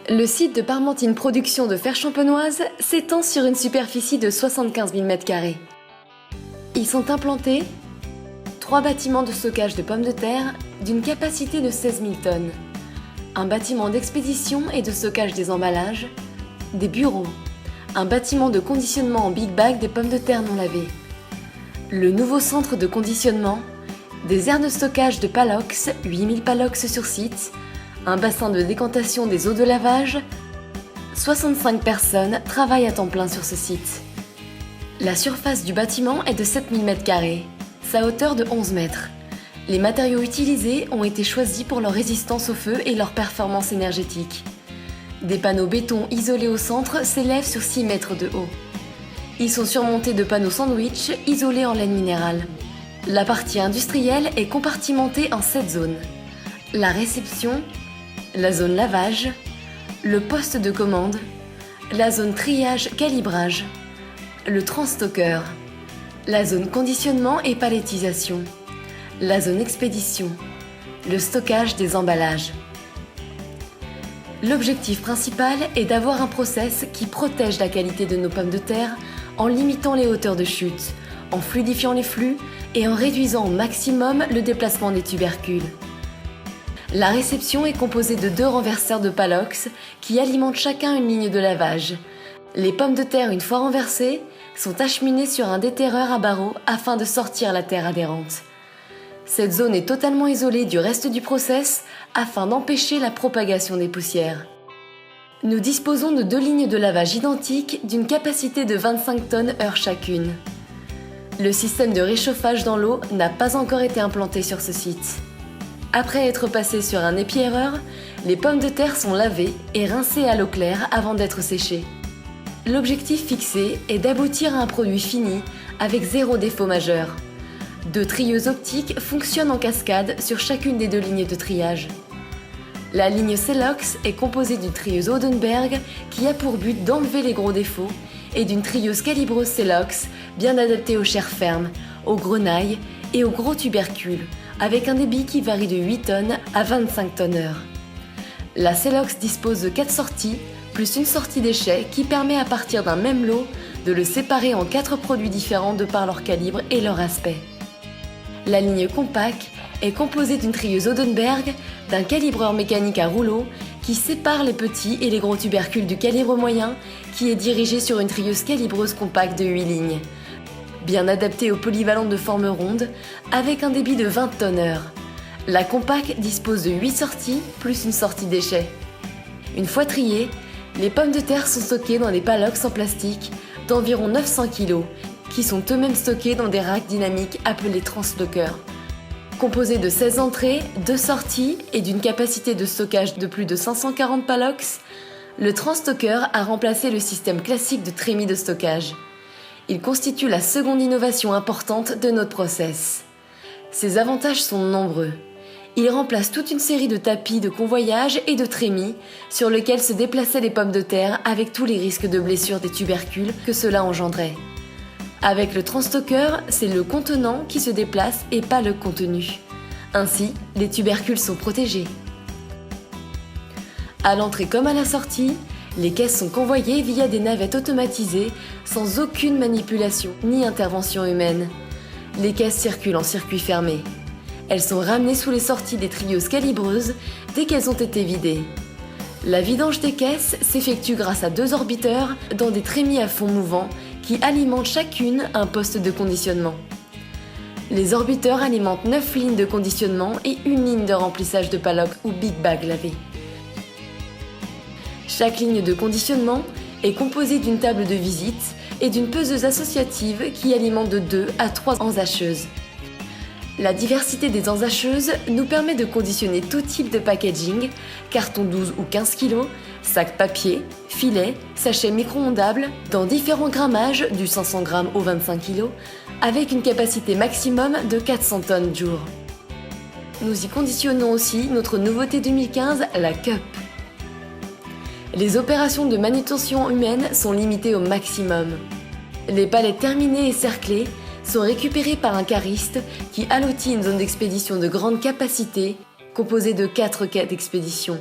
Le site de Parmentine Production de Fère-Champenoise s'étend sur une superficie de 75 000 m². Ils sont implantés 3 bâtiments de stockage de pommes de terre d'une capacité de 16 000 tonnes, un bâtiment d'expédition et de stockage des emballages, des bureaux, un bâtiment de conditionnement en big bag des pommes de terre non lavées, le nouveau centre de conditionnement, des aires de stockage de Palox, 8000 Palox sur site, un bassin de décantation des eaux de lavage. 65 personnes travaillent à temps plein sur ce site. La surface du bâtiment est de 7000 m², sa hauteur de 11 mètres. Les matériaux utilisés ont été choisis pour leur résistance au feu et leur performance énergétique. Des panneaux béton isolés au centre s'élèvent sur 6 mètres de haut. Ils sont surmontés de panneaux sandwich isolés en laine minérale. La partie industrielle est compartimentée en 7 zones. La réception, la zone lavage, le poste de commande, la zone triage-calibrage, le transstockeur, la zone conditionnement et palettisation, la zone expédition, le stockage des emballages. L'objectif principal est d'avoir un process qui protège la qualité de nos pommes de terre en limitant les hauteurs de chute, en fluidifiant les flux et en réduisant au maximum le déplacement des tubercules. La réception est composée de 2 renverseurs de Palox qui alimentent chacun une ligne de lavage. Les pommes de terre, une fois renversées, sont acheminées sur un déterreur à barreaux afin de sortir la terre adhérente. Cette zone est totalement isolée du reste du process afin d'empêcher la propagation des poussières. Nous disposons de 2 lignes de lavage identiques d'une capacité de 25 tonnes heure chacune. Le système de réchauffage dans l'eau n'a pas encore été implanté sur ce site. Après être passées sur un épiaireur, les pommes de terre sont lavées et rincées à l'eau claire avant d'être séchées. L'objectif fixé est d'aboutir à un produit fini avec 0 défaut majeur. 2 trieuses optiques fonctionnent en cascade sur chacune des 2 lignes de triage. La ligne Celox est composée d'une trieuse Odenberg qui a pour but d'enlever les gros défauts et d'une trieuse calibreuse Celox bien adaptée aux chairs fermes, aux grenailles et aux gros tubercules, avec un débit qui varie de 8 tonnes à 25 tonnes heure. La Celox dispose de 4 sorties, plus une sortie déchets qui permet à partir d'un même lot de le séparer en 4 produits différents de par leur calibre et leur aspect. La ligne Compact est composée d'une trieuse Odenberg, d'un calibreur mécanique à rouleau qui sépare les petits et les gros tubercules du calibre moyen qui est dirigé sur une trieuse calibreuse compacte de 8 lignes, bien adaptée aux polyvalentes de forme ronde, avec un débit de 20 tonnes heure. La Compact dispose de 8 sorties, plus une sortie déchets. Une fois triées, les pommes de terre sont stockées dans des Palox en plastique d'environ 900 kg, qui sont eux-mêmes stockés dans des racks dynamiques appelés transstockers. Composés de 16 entrées, 2 sorties et d'une capacité de stockage de plus de 540 Palox, le transstocker a remplacé le système classique de trémie de stockage. Il constitue la seconde innovation importante de notre process. Ses avantages sont nombreux. Il remplace toute une série de tapis de convoyage et de trémies sur lesquels se déplaçaient les pommes de terre avec tous les risques de blessure des tubercules que cela engendrait. Avec le transstocker, c'est le contenant qui se déplace et pas le contenu. Ainsi, les tubercules sont protégés. À l'entrée comme à la sortie, les caisses sont convoyées via des navettes automatisées sans aucune manipulation ni intervention humaine. Les caisses circulent en circuit fermé. Elles sont ramenées sous les sorties des trieuses calibreuses dès qu'elles ont été vidées. La vidange des caisses s'effectue grâce à 2 orbiteurs dans des trémies à fond mouvant qui alimentent chacune un poste de conditionnement. Les orbiteurs alimentent 9 lignes de conditionnement et 1 ligne de remplissage de Palox ou Big Bag lavé. Chaque ligne de conditionnement est composée d'une table de visite et d'une peseuse associative qui alimente de 2 à 3 enzacheuses. La diversité des enzacheuses nous permet de conditionner tout type de packaging, carton 12 ou 15 kg, sac papier, filet, sachet micro-ondables, dans différents grammages du 500 g au 25 kg, avec une capacité maximum de 400 tonnes jour. Nous y conditionnons aussi notre nouveauté 2015, la Cup. Les opérations de manutention humaine sont limitées au maximum. Les palettes terminées et cerclées sont récupérées par un cariste qui allotit une zone d'expédition de grande capacité composée de 4 quais d'expédition.